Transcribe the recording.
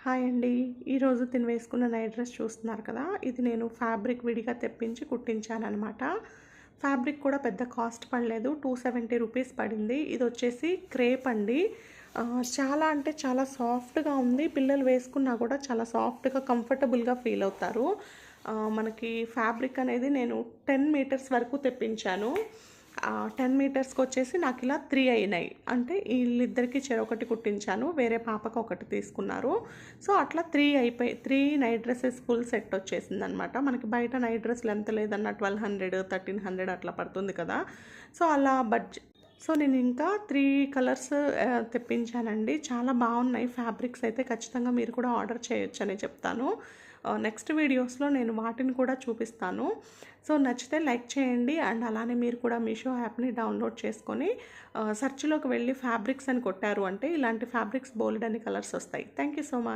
Hi అండి. ఈరోజు తిని వేసుకున్న నైట్ డ్రెస్ చూస్తున్నారు కదా! ఇది నేను ఫ్యాబ్రిక్ విడిగా తెప్పించి కుట్టించాననమాట. ఫ్యాబ్రిక్ కూడా పెద్ద కాస్ట్ పడలేదు. 270 రూపీస్ పడింది. ఇదొచ్చేసి క్రేప్ అండి. చాలా అంటే చాలా సాఫ్ట్‌గా ఉంది. పిల్లలు వేసుకున్నా కూడా చాలా సాఫ్ట్‌గా, కంఫర్టబుల్‌గా ఫీల్ అవుతారు. మనకి ఫ్యాబ్రిక్ అనేది నేను 10 మీటర్స్ వరకు తెప్పించాను. 10 మీటర్స్‌కొచ్చేసి నాకిలా 3 అయినాయి. అంటే ఈళ్ళిద్దరికీ చెరొకటి కుట్టించాను. వేరే పాపకు ఒకటి తీసుకున్నారు. సో, అట్లా 3 నైట్ డ్రెసెస్ ఫుల్ సెట్ వచ్చేసిందనమాట. మనకి బయట నైట్ డ్రెస్‌లు ఎంత లేదన్నా 1200, 1300 అట్లా పడుతుంది కదా! సో, అలా సో, నేను ఇంకా 3 కలర్స్ తెప్పించానండి. చాలా బాగున్నాయి. ఫ్యాబ్రిక్స్ అయితే ఖచ్చితంగా మీరు కూడా ఆర్డర్ చేయొచ్చని చెప్తాను. నెక్స్ట్ వీడియోస్‌లో నేను వాటిని కూడా చూపిస్తాను. సో, నచ్చితే లైక్ చేయండి. అండ్ అలానే మీరు కూడా మీషో యాప్‌ని డౌన్లోడ్ చేసుకొని సెర్చ్‌లోకి వెళ్ళి ఫ్యాబ్రిక్స్ అని కొట్టారు అంటే ఇలాంటి ఫ్యాబ్రిక్స్ బోలెడన్ని కలర్స్ వస్తాయి. Thank you so much.